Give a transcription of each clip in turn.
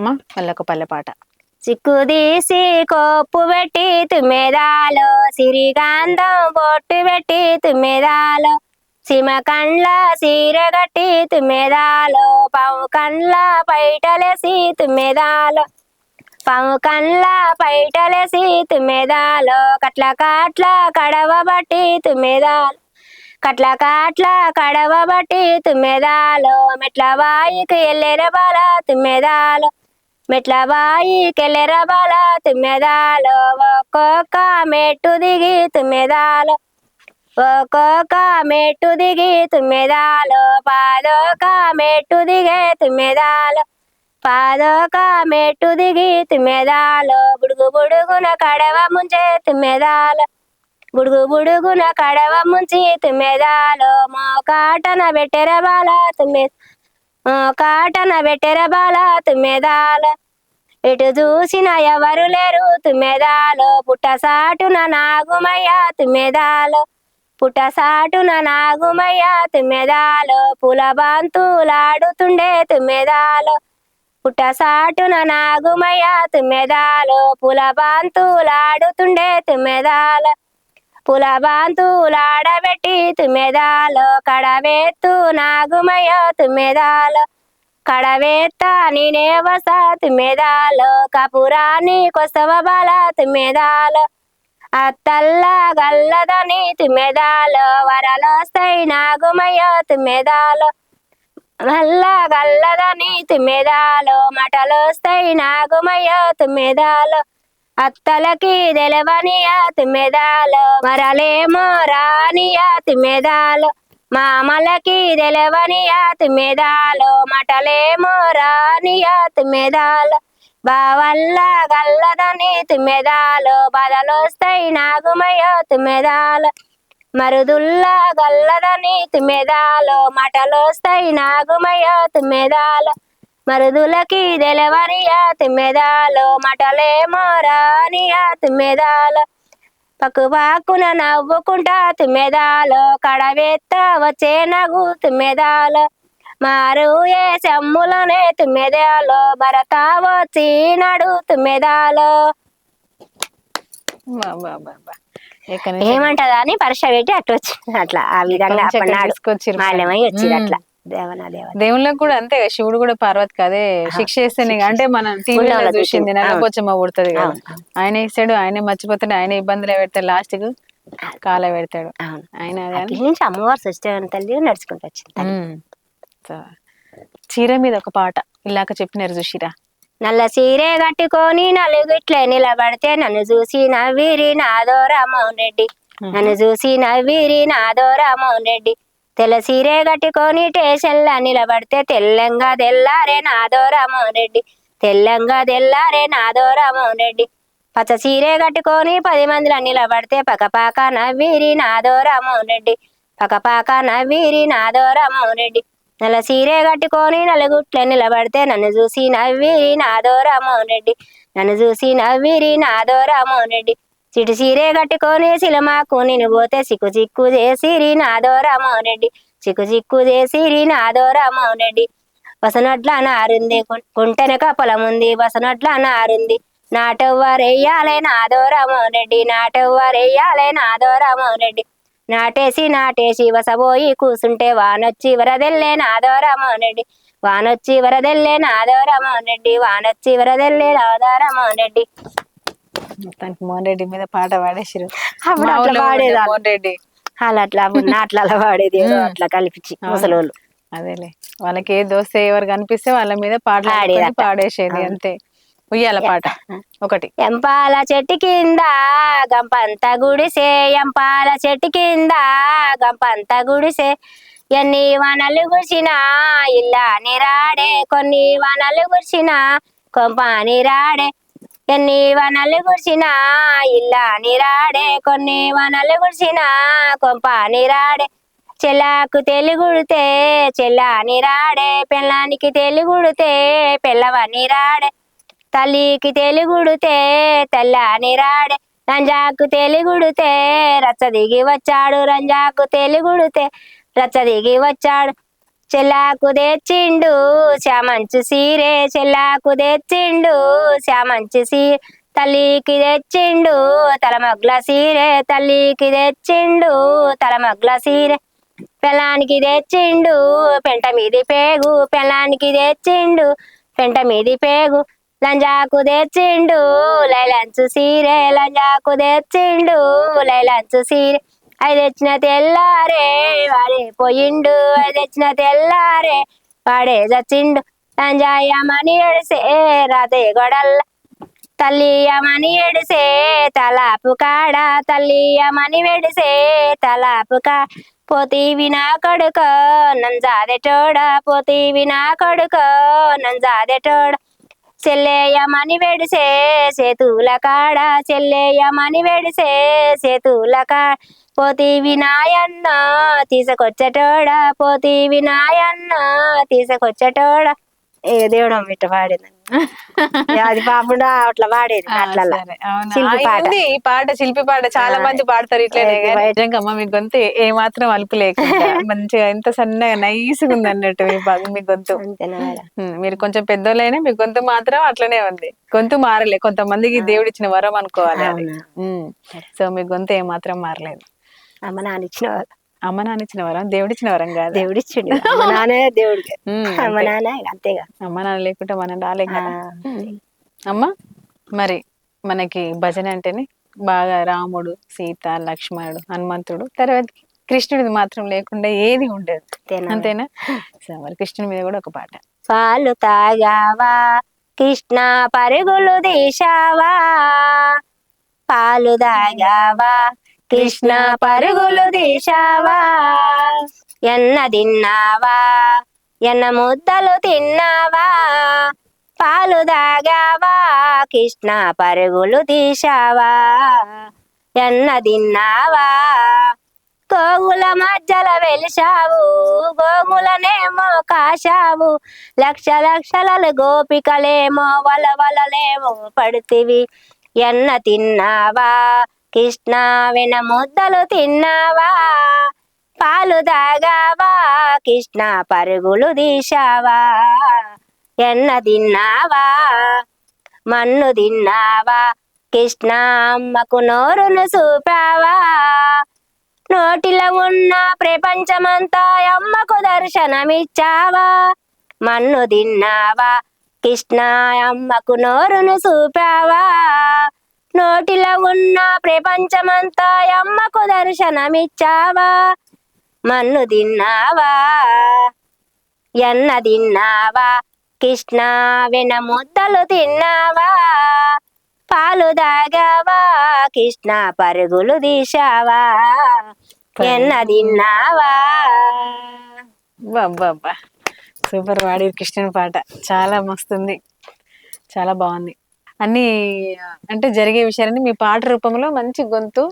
అమ్మా మళ్ళీ ఒక పల్లె పాట. చిక్కుదీసి కొప్పు పెట్టి తుమ్మెదాలో సిరిగాంధం బొట్టు పెట్టి తుమ్మెదాలో సీమ కండ్ల సీర గట్టి తుమ్మెదాలో పాము కండ్ల పైటలేసి తుమ్మెదాలో పాము కండ్ల పైటలేసి తుమ్మెదాలో కట్ల కాట్ల కడవ బట్టి తుమ్మెదాలు కట్ల కాట్ల కడవ బట్టి తుమ్మెదాలో మెట్ల బాయికి ఎల్లెర బాల తుమ్మెదాలో మెట్ల బాయికి ఎల్లెర బాల తుమ్మెదాలో ఒక్కొక్క మెట్టు దిగి తుమ్మెదాలో ఒక్కొక్క మెట్టు దిగి తుమ్మెదాలో పాదొక మెట్టు దిగే తుమ్మెదాలో పాదొక మెట్టు దిగి తుమ్మెదాలో బుడుగు బుడుగున కడవ ముంచే తుమ్మెదాలో బుడుగు బుడుగున కడవ ముంచి తుమ్మెదాలో మోకాటన బెట్టెర బాల మోకాటన బెట్టెర బాల తుమ్మెదాలో ఎటు చూసిన ఎవరు లేరు తుమ్మెదాలో పుట్టసాటున నాగుమయ్య తుమ్మెదాలో పుట్టసాటున నాగుమయ్య తుమ్మెదాలో పూల బంతులాడుతుండే తుమ్మెదాలో పుట్టసాటున నాగుమయ్య తుమ్మెదాలో పూల బంతులాడుతుండే తుమ్మెదాలో పూల బంతులాడబెట్టి తుమ్మెదాలో కడవేత్తు నాగుమయ్య తుమ్మెదాలో కడవేత్త నేనే వస్తా తుమ్మెదాలో కపురాన్ని కొస్తవ బాల తుమ్మెదాలో అత్తల్ల గల్లదని తుమ్మెదాలో వరలొస్తాయి నాగుమయ్య తుమ్మెదాలో నల్ల గల్లదని తుమ్మెదాలో మటలొస్తాయి నాగుమయ్య తుమ్మెదాలో అత్తలకి తెలవనియ తుమ్మెదాలో మరలేమో రానియ తుమ్మెదాలో మామలకి తెలవనియ తుమ్మెదాలో మటలేమో రానియ తుమ్మెదాలో బావల్ల గల్లదని తుమ్మెదాలో బదలొస్తాయి నాగుమయ్య తుమ్మెదాలో మరుదుల్ల గల్లదని తుమ్మెదాలో మటలొస్తాయి నాగుమయ్య తుమ్మెదాలో మరుదులకి తెలవనియ తుమ్మెదాలో మటలేమో రానియ తుమ్మెదాలో పక్కుపాకున నవ్వుకుంటా తుమ్మెదాలో కడవెత్త వచ్చే నగు తుమ్మెదాలో మారు ఏ సమ్ములనే తుమ్మెదాలో భరత వచ్చినాడు తుమ్మెదాలో ఏమంటదా అని పరీక్ష పెట్టి అట్లా వచ్చింది అట్లా ఆ విధంగా మాల్యమై వచ్చింది అట్లా దేవుళ్ళకి కూడా అంతే శివుడు కూడా పార్వతికి అదే శిక్ష చేస్తేనే అంటే మనం టీవీలో చూసింది నల్లపోచమ్మ పుడుతుంది కదా ఆయన ఇస్తాడు ఆయన మర్చిపోతాడు ఆయన ఇబ్బందులు పెడతాడు లాస్ట్ కు కాల పెడతాడు ఆయన అమ్మవారు సత్యవతి తల్లి నడుచుకుంటూ వచ్చింది. చీర మీద ఒక పాట ఇలాక చెప్పినారు చూసిరా. నల్ల చీరే కట్టుకొని నలుగుట్లే నిలబడితే నన్ను చూసి నవ్విరి నాదో రామోహన్ రెడ్డి నన్ను చూసి నవ్విరి నాదో రామోహన్ రెడ్డి తెల్ల సీరే కట్టుకొని టేషన్లా నిలబడితే తెల్లంగా తెల్లారే నాదో రామోహన్ రెడ్డి తెల్లంగా తెల్లారే నాదో రామోహన్ రెడ్డి పచ్చ సీరే కట్టుకొని 10 మందిలో నిలబడితే పకపాక నవ్విరి నాదో రామోహన్ రెడ్డి పకపాక నవ్విరి నాదో రామోహన్ రెడ్డి నల్ల సీరే కట్టుకొని నలుగుట్లే నిలబడితే నన్ను చూసి నవ్విరి నాదో రామోహన్ రెడ్డి నన్ను చూసి నవ్విరి నాదో రామోహన్ రెడ్డి చిటి సీరే కట్టుకొని సిలమాకు నేను పోతే సిక్కు చిక్కు చేసిరి నాదో రామోహన్ రెడ్డి చిక్కు చిక్కు చేసిరి నాదో రామోహన్ రెడ్డి వసనట్ల నారుంది కుంటెనక పొలముంది వసనట్ల నారుంది నాటెవ్వరెయ్యాలే నాదో రామోహన్ రెడ్డి నాటెవ్వరెయ్యాలే నాదో రామోహన్ రెడ్డి నాటేసి వసబోయి కూసుంటే వానొచ్చి వరదెల్లే నాదో రామోహన్ రెడ్డి వానొచ్చి వరదెల్లే నాదో రామోహన్ రెడ్డి వానొచ్చి వరదెల్లే నాదో రామోహన్ రెడ్డి. మొత్తానికి మోహన్ రెడ్డి మీద పాట పాడేసారు. మోహన్ రెడ్డి అట్లా అట్లా పాడేది అట్లా కల్పించి ముసలోళ్ళు అదేలే వాళ్ళకి ఏ దోస్తే ఎవరు కనిపిస్తే వాళ్ళ మీద పాటలు పాడేసేది అంతే. ఉయ్యాల పాట ఒకటి. ఎంపాల చెట్టు కింద గంపంత గుడిసే ఎంపాల చెట్టు కింద గంపంత గుడిసే ఎన్ని వనలు గుర్చినా ఇల్లా నిరాడే కొన్ని వనలు గుర్చినా కొంపాని రాడే ఎన్ని వనలు గుర్చినా ఇల్లా నిరాడే కొన్ని వనలు గుర్చినా కొంపాని రాడే చెల్లాకు తెలుగుడితే చెల్లాని రాడే పెళ్ళానికి తెలుగుడితే పెళ్ళవని రాడే తల్లికి తెలుగుడితే తెల్లని రాడే రంజాకు తెలుగుడితే రచ్చ దిగి వచ్చాడు రంజాకు తెలుగుడితే రచ్చ దిగి వచ్చాడు చెల్లాకు తెచ్చిండు చామంచు సీరే చెల్లాకు తెచ్చిండు చామంచు సీరే తల్లికి తెచ్చిండు తలమగ్ల సీరే తల్లికి తెచ్చిండు తలమగ్ల సీరే పెళ్ళానికి తెచ్చిండు పెంట మీది పేగు పెళ్ళానికి తెచ్చిండు పెంట మీది పేగు లంజాకు తెచ్చిండు లైలంచు సీరే లంజాకు తెచ్చిండు లైలంచు సీరే అది తెచ్చిన తెల్లారే వాడే పోయిండు అది తెచ్చిన తెల్లారే వాడే చచ్చిండు లంజాయమని ఎడిసే రాతే గొడల్ల తల్లియమని ఎడిసే తలాపు కాడ తల్లియమని వెడిసే తలాపు కా పోతీవి నా కొడుక నంజాదెటోడ పోతీవి నా కొడుక నంజాదెటోడ చెల్లేయమని వెడిసే సేతుల కాడ చెల్లేయమని వెడిసే సేతుల కాడ పోతీవి నాయన్న తీసుకొచ్చటోడ పోతీవి నాయన్న తీసుకొచ్చటోడ ఏ దేవుడు ఇట్ట పాడేది అది పాపడా అట్లా పాడేది అట్లా సరే, అవునా? శిల్పి పాట. ఉంది ఈ పాట శిల్పి పాట చాలా మంది పాడతారు ఇట్లనే కానీ నిజంగా అమ్మ మీ గొంతు ఏ మాత్రం అలుపు లేకుండా మంచిగా ఎంత సన్నగా నైస్గా ఉంది అన్నట్టు మీ గొంతు. అంతేనా మేడం? మీరు కొంచెం పెద్దోళ్ళైనా మీ గొంతు మాత్రం అట్లనే ఉంది. గొంతు మారలే, కొంతమందికి దేవుడు ఇచ్చిన వరం అనుకోవాలి అది. సో మీ గొంతు ఏ మాత్రం మారలేదు. అమ్మ నాన్న ఇచ్చిన అమ్మ నాన్న ఇచ్చిన వరం, దేవుడు ఇచ్చిన వరం కాదు. దేవుడు ఇచ్చిండు అమ్మ నాన్నే దేవుడు అమ్మ నాన్న అంతేగా. అమ్మ నాన్న లేకుంటే మనం రాలేం కదా. అమ్మ మరి మనకి భజన అంటేనే బాగా రాముడు, సీత, లక్ష్మణుడు, హనుమంతుడు, తర్వాత కృష్ణుడిది మాత్రం లేకుండా ఏది ఉండదు. అంతేనా? సో మరి కృష్ణుడి మీద కూడా ఒక పాట. పాలు తాగావా కృష్ణ పరుగులు తీశావా పాలు తాగావా కృష్ణ పరుగులు తీశావా ఎన్న తిన్నావా ఎన్న ముద్దలు తిన్నావా పాలు తాగావా కృష్ణ పరుగులు తీశావా ఎన్న తిన్నావా గోగుల మధ్యల వెలిశావు గోగులనేమో కాశావు లక్ష లక్షల గోపికలేమో వలవలలేమో పడుతివి ఎన్న తిన్నావా కృష్ణ వెన ముద్దలు తిన్నావా పాలు తాగావా కృష్ణ పరుగులు తీశావా ఎన్న తిన్నావా మన్ను తిన్నావా కృష్ణ అమ్మకు నోరును చూపావా నోటిలో ఉన్న ప్రపంచమంతా అమ్మకు దర్శనమిచ్చావా మన్ను తిన్నావా కృష్ణ అమ్మకు నోరును చూపావా నోటిలో ఉన్న ప్రపంచమంతా అమ్మకు దర్శనమిచ్చావా మన్ను తిన్నావా ఎన్న తిన్నావా కృష్ణ వెన ముద్దలు తిన్నావా పాలు తాగావా కృష్ణ పరుగులు తీశావా ఎన్న తిన్నావా. బాబా సూపర్ వాడి కృష్ణుని పాట చాలా మస్తుంది, చాలా బాగుంది. అన్ని అంటే జరిగే విషయాలని మీ పాట రూపంలో మంచి గొంతు,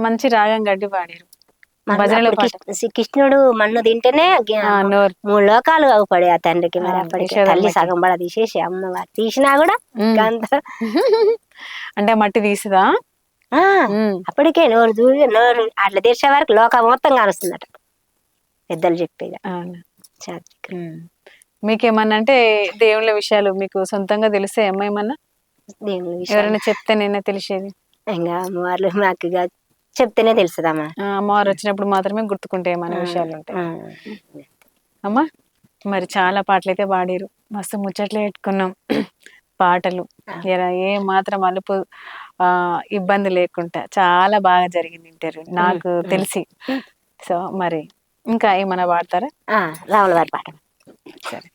మంచి రాగం గడ్డి పాడారు. భజనలో కృష్ణుడు మన్ను తింటేనే 3 లోకాలు అగుపడే ఆ తండ్రికి. మరి అప్పటికి తల్లి సగం బడ తీసేసి అమ్మవారు తీసినా కూడా అంటే మట్టి తీసిదా అప్పటికే నోరు దూరి నోరు అట్లా తెరిచే వరకు లోకం మొత్తం కానుస్తుందట పెద్దలు చెప్పేది. మీకేమన్నా అంటే దేవుళ్ళ విషయాలు మీకు సొంతంగా తెలిసే అమ్మ ఏమన్నా ఎవరైనా చెప్తే నేనే తెలిసేది? ఇంకా అమ్మవార్లు మాకు చెప్తేనే తెలుస్తుందమ్మా. అమ్మవారు వచ్చినప్పుడు మాత్రమే గుర్తుకుంటాయి మన విషయాలు ఉంటాయి. అమ్మా మరి చాలా పాటలు అయితే పాడారు, మస్తు ముచ్చట్లు పెట్టుకున్నాం. పాటలు ఏ మాత్రం అలుపు ఇబ్బంది లేకుండా చాలా బాగా జరిగింది ఇంటర్వ్యూ నాకు తెలిసి. సో మరి ఇంకా ఏమన్నా పాడతారా? రాముల వారి పాట. సరే.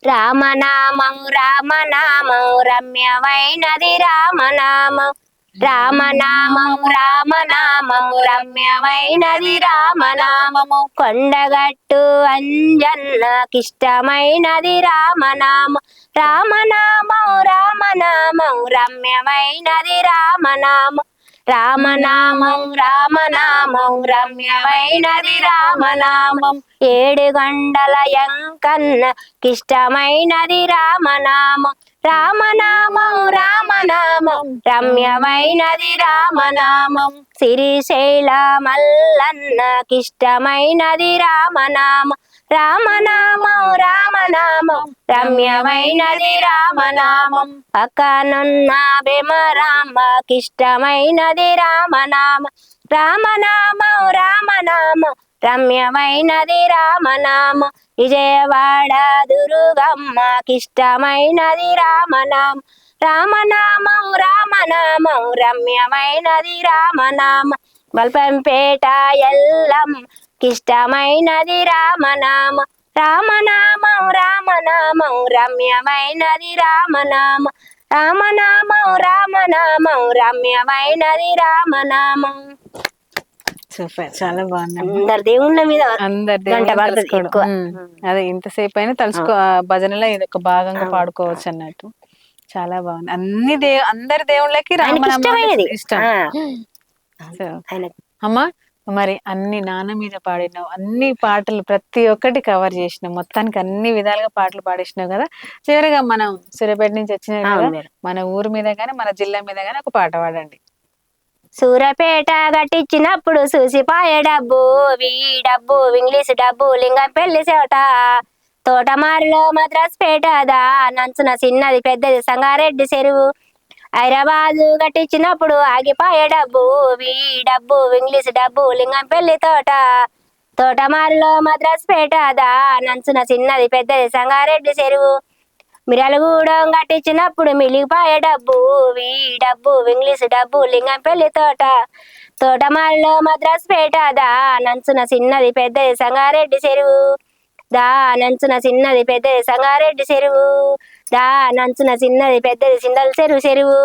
రామనామం రామనామం రమ్యమైనది రామనామం రామనామం రామనామం రమ్యమైనది రామనామము కొండగట్టు అంజన్నకిష్టమైనది రామనామం రామనామం రామనామం రమ్యమైనది రామనామం రామనామం రామనామం రమ్యమైనది రామనామం 7 గంటల యంకన్న కిష్టమైనది రామనామం రామనామం రామనామం రమ్యమైనది రామనామం శ్రీశైల మల్లన్న కిష్టమైనది రామనామం రామనామం రామనామం రమ్యమైనది రామనామం పక్కనున్న భీమరామకిష్టమైనది రామనామం రామనామం రామనామం రమ్యమైనది రామనామం విజయవాడ దుర్గమ్మకిష్టమైనది రామనామం రామనామం రామనామం రమ్యమైనది రామనామం బల్పంపేట ఎల్లమ్మకిష్టమైనది రామనామం రామనామం రామనామం రమ్యమైనది రామనామం రామనామం రామనామం రమ్యమైనది రామనామం. సూపర్, చాలా బాగుంది. అందరి దేవుళ్ళ మీద అందరి గంట దేవుళ్ళని పడుతుంది తలుచుకోవడం. ఎక్కువ. అదే ఇంతసేపు అయినా తలుచుకో, ఆ భజనలో ఇది ఒక భాగంగా పాడుకోవచ్చు అన్నట్టు. చాలా బాగుంది. అందరి దేవుళ్ళకి ఆయనకి రామనామం ఇష్టమైనది. ఇష్టం. సో, ఆయనకి అమ్మా మరి అన్ని నాన్న మీద పాడినావు, అన్ని పాటలు ప్రతి ఒక్కటి కవర్ చేసినావు, మొత్తానికి అన్ని విధాలుగా పాటలు పాడేసినావు కదా. చివరిగా మనం సూర్యాపేట నుంచి వచ్చినాం కదా, అవును మేడం. మన ఊరు మీద గానీ మన జిల్లా మీద గానీ ఒక పాట పాడండి. సూరపేట కట్టించినప్పుడు చూసిపాయ డబ్బు వీ డబ్బు ఇంగ్లీష్ డబ్బు లింగం పెళ్లి చేట తోటమారులో మద్రాస్ పేట దా నంచున చిన్నది పెద్దది సంగారెడ్డి చెరువు హైదరాబాదు కట్టించినప్పుడు ఆగిపాయ డబ్బు వీ డబ్బు ఇంగ్లీష్ డబ్బు లింగం పెళ్లి తోటమారులో మద్రాస్ పేట దా నంచున చిన్నది పెద్దది సంగారెడ్డి చెరువు మిరలగూడెం కట్టించినప్పుడు మిలిగిపాయ డబ్బు వీ డబ్బు ఇంగ్లీష్ డబ్బు లింగం పెళ్లి తోటమాలలో మద్రాస్ పేట దా నంచున చిన్నది పెద్దది సంగారెడ్డి చెరువు దా నంచున చిన్నది పెద్దది సంగారెడ్డి చెరువు దా నంచున చిన్నది పెద్దది చింతల చెరువు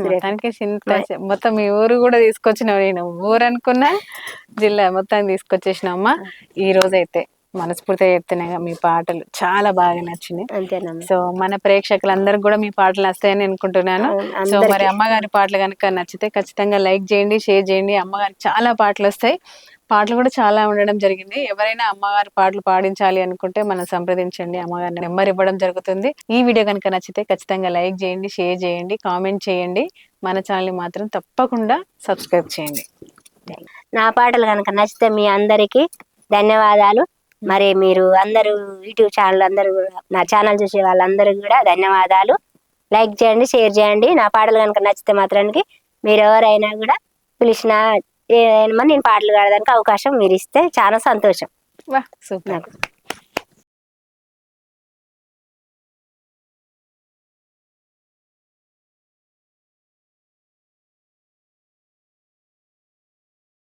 మొత్తానికి మొత్తం మీ ఊరు కూడా తీసుకొచ్చినావు. నేను ఊరు అనుకున్నా, జిల్లా మొత్తం తీసుకొచ్చేసినావు అమ్మా. ఈ రోజైతే మనస్ఫూర్తిగా చెప్తున్నాగా, మీ పాటలు చాలా బాగా నచ్చినాయి. అంతేనమ్మా. సో మన ప్రేక్షకులందరికి కూడా మీ పాటలు వస్తాయని అనుకుంటున్నాను. సో మరి అమ్మగారి పాటలు కనుక నచ్చితే ఖచ్చితంగా లైక్ చేయండి, షేర్ చేయండి. అమ్మగారికి చాలా పాటలు వస్తాయి, పాటలు కూడా చాలా ఉండడం జరిగింది. ఎవరైనా అమ్మగారి పాటలు పాడించాలి అనుకుంటే మనం సంప్రదించండి, అమ్మగారి నెంబర్ ఇవ్వడం జరుగుతుంది. ఈ వీడియో కనుక నచ్చితే ఖచ్చితంగా లైక్ చేయండి, షేర్ చేయండి, కామెంట్ చేయండి. మన ఛానల్ మాత్రం తప్పకుండా సబ్స్క్రైబ్ చేయండి. నా పాటలు కనుక నచ్చితే మీ అందరికీ ధన్యవాదాలు. మరి మీరు అందరూ యూట్యూబ్ ఛానల్ అందరూ నా ఛానల్ చూసే వాళ్ళందరికీ కూడా ధన్యవాదాలు. లైక్ చేయండి, షేర్ చేయండి. నా పాటలు కనుక నచ్చితే మాత్రానికి మీరు ఎవరైనా కూడా పిలిచినా ఏదైనా నేను పాటలు పాడడానికి అవకాశం మీరు ఇస్తే చాలా సంతోషం. వా సూపర్.